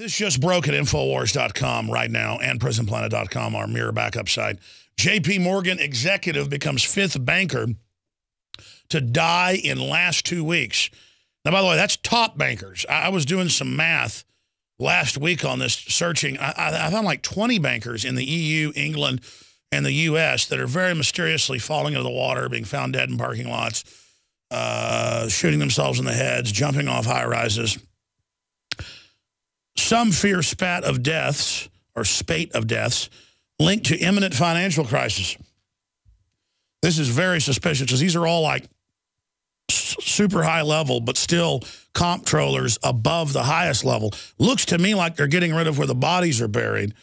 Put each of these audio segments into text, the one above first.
This just broke at Infowars.com right now and PrisonPlanet.com, our mirror backup site. JPMorgan executive becomes fifth banker to die in last 2 weeks. Now, by the way, that's top bankers. I was doing some math last week on this, searching. I found like 20 bankers in the EU, England, and the U.S. that are very mysteriously falling into the water, being found dead in parking lots, shooting themselves in the heads, jumping off high-rises. Some fear spate of deaths linked to imminent financial crisis. This is very suspicious because these are all like super high level, but still comptrollers above the highest level. Looks to me like they're getting rid of where the bodies are buried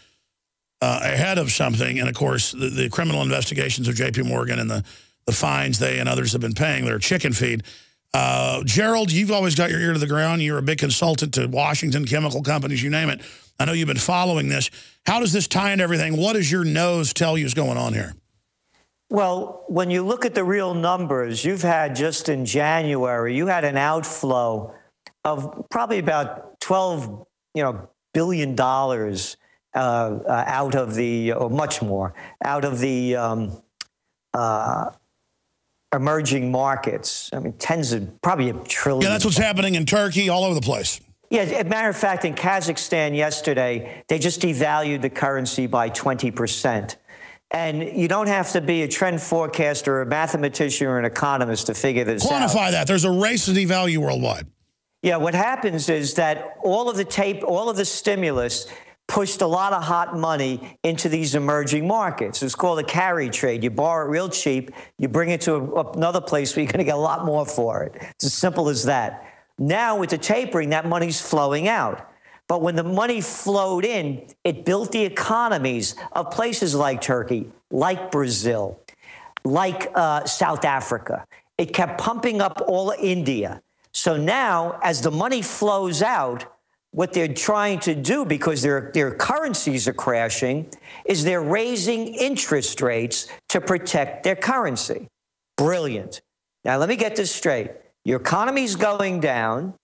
ahead of something. And, of course, the criminal investigations of JPMorgan and the fines they and others have been paying, their chicken feed. Gerald, you've always got your ear to the ground. You're a big consultant to Washington chemical companies, you name it. I know you've been following this. How does this tie into everything? What does your nose tell you is going on here? Well, when you look at the real numbers, you've had just in January, you had an outflow of probably about $12 billion out of the, or much more, out of the emerging markets. I mean, probably a trillion. Yeah, that's what's happening in Turkey, all over the place. Yeah, as a matter of fact, in Kazakhstan yesterday, they just devalued the currency by 20%. And you don't have to be a trend forecaster or a mathematician or an economist to figure this out. Quantify that. There's a race to devalue worldwide. Yeah, what happens is that all of the stimulus pushed a lot of hot money into these emerging markets. It's called a carry trade. You borrow it real cheap, you bring it to another place where you're going to get a lot more for it. It's as simple as that. Now, with the tapering, that money's flowing out. But when the money flowed in, it built the economies of places like Turkey, like Brazil, like South Africa. It kept pumping up all India. So now, as the money flows out, what they're trying to do, because their currencies are crashing, is they're raising interest rates to protect their currency. Brilliant. Now, let me get this straight. Your economy's going down.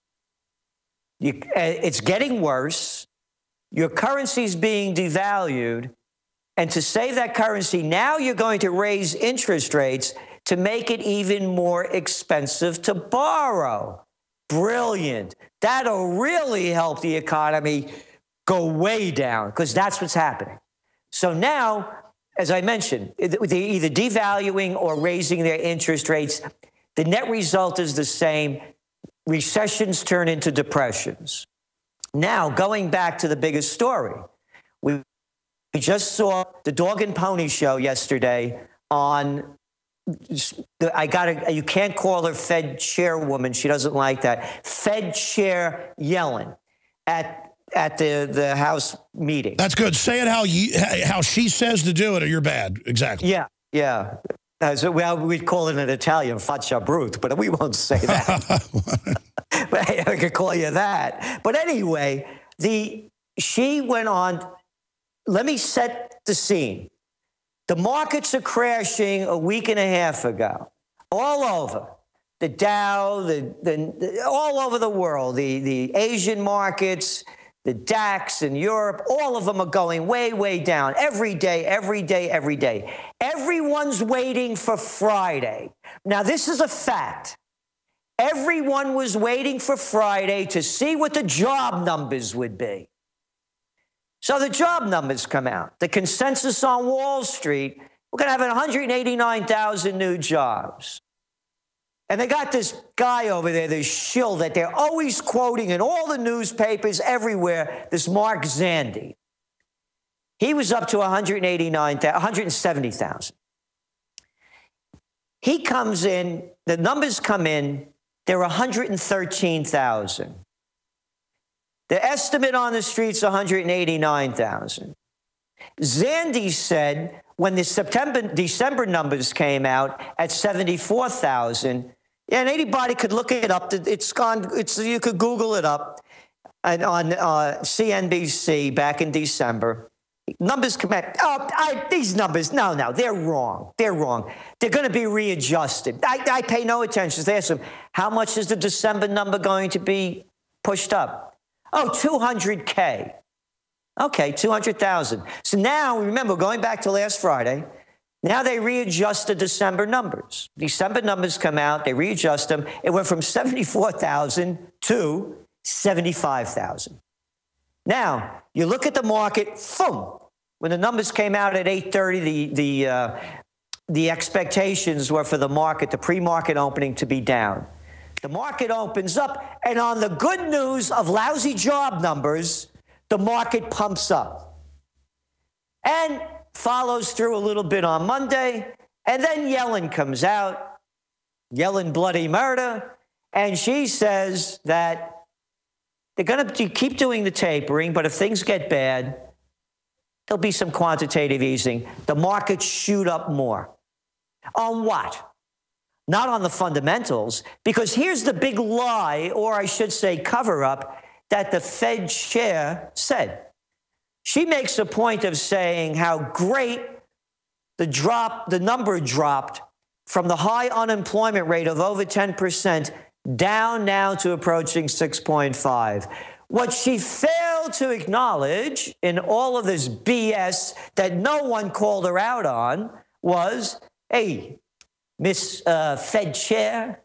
It's getting worse. Your currency's being devalued. And to save that currency, now you're going to raise interest rates to make it even more expensive to borrow. Brilliant. That'll really help the economy go way down, because that's what's happening. So now, as I mentioned, they're either devaluing or raising their interest rates. The net result is the same. Recessions turn into depressions. Now, going back to the biggest story, we just saw the dog and pony show yesterday on, you can't call her Fed chairwoman. She doesn't like that. Fed Chair Yellen at the House meeting. That's good. Say it how she says to do it, or you're bad. Exactly. Yeah. Well, we'd call it in Italian, faccia brute, but we won't say that. But I could call you that. But anyway, she went on, let me set the scene. The markets are crashing a week and a half ago, all over. The Dow, all over the world, the Asian markets, the DAX in Europe, all of them are going way, way down every day, every day, every day. Everyone's waiting for Friday. Now, this is a fact. Everyone was waiting for Friday to see what the job numbers would be. So the job numbers come out. The consensus on Wall Street, we're going to have 189,000 new jobs. And they got this guy over there, this shill that they're always quoting in all the newspapers everywhere, this Mark Zandi. He was up to 170,000. He comes in, the numbers come in, they're 113,000. The estimate on the street's 189,000. Zandi said when the December numbers came out at 74,000, yeah, and anybody could look it up. You could Google it up. And on CNBC back in December, numbers come out. These numbers, no, they're wrong. They're wrong. They're going to be readjusted. I pay no attention. They ask them, how much is the December number going to be pushed up? Oh, 200K. Okay, 200,000. So now, remember, going back to last Friday, now they readjust the December numbers. December numbers come out, they readjust them. It went from 74,000 to 75,000. Now, you look at the market, boom. When the numbers came out at 8:30, the expectations were for the market, the pre-market opening, to be down. The market opens up, and on the good news of lousy job numbers, the market pumps up and follows through a little bit on Monday, and then Yellen comes out, Yellen bloody murder, and she says that they're going to keep doing the tapering, but if things get bad, there'll be some quantitative easing. The markets shoot up more. On what? Not on the fundamentals, because here's the big lie, or I should say cover-up, that the Fed chair said. She makes a point of saying how great the number dropped from the high unemployment rate of over 10% down now to approaching 6.5. What she failed to acknowledge in all of this BS that no one called her out on was, hey, Miss Fed Chair,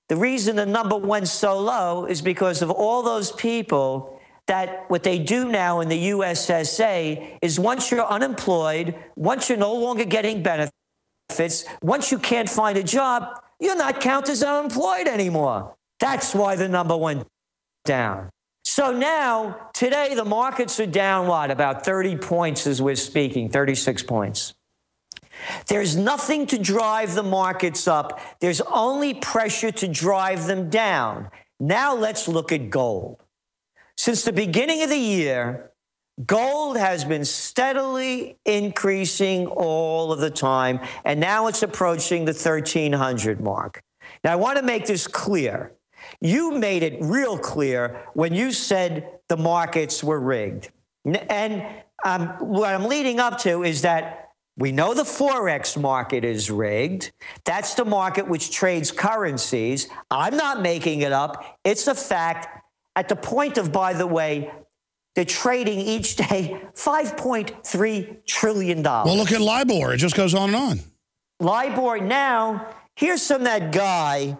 the reason the number went so low is because of all those people that what they do now in the USSA is once you're unemployed, once you're no longer getting benefits, once you can't find a job, you're not counted as unemployed anymore. That's why the number went down. So now, today, the markets are down, what, about 30 points as we're speaking, 36 points. There's nothing to drive the markets up. There's only pressure to drive them down. Now let's look at gold. Since the beginning of the year, gold has been steadily increasing all of the time, and now it's approaching the 1,300 mark. Now, I want to make this clear. You made it real clear when you said the markets were rigged. And what I'm leading up to is that we know the Forex market is rigged. That's the market which trades currencies. I'm not making it up. It's a fact. At the point of, by the way, they're trading each day $5.3 trillion. Well, look at LIBOR. It just goes on and on. LIBOR now, here's some of that guy,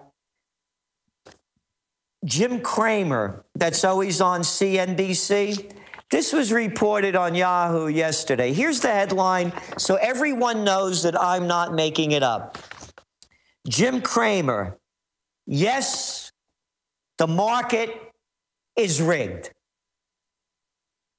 Jim Cramer, that's always on CNBC. This was reported on Yahoo yesterday. Here's the headline, so everyone knows that I'm not making it up. Jim Cramer, yes, the market is rigged.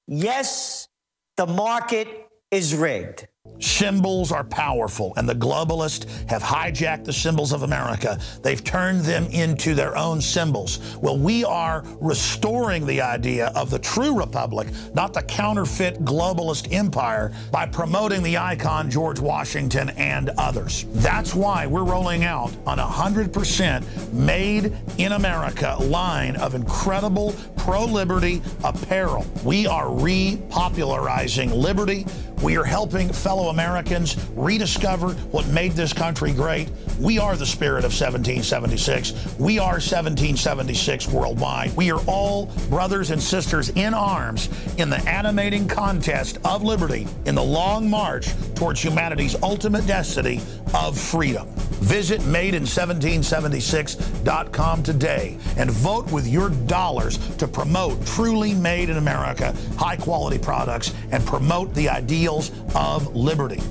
Yes, the market is rigged. Symbols are powerful, and the globalists have hijacked the symbols of America. They've turned them into their own symbols. Well, we are restoring the idea of the true republic, not the counterfeit globalist empire, by promoting the icon George Washington and others. That's why we're rolling out an 100% made in America line of incredible pro-liberty apparel. We are repopularizing liberty. We are helping fellow Americans rediscover what made this country great. We are the spirit of 1776. We are 1776 worldwide. We are all brothers and sisters in arms in the animating contest of liberty in the long march towards humanity's ultimate destiny of freedom. Visit madein1776.com today and vote with your dollars to promote truly made in America, high-quality products, and promote the ideals of liberty.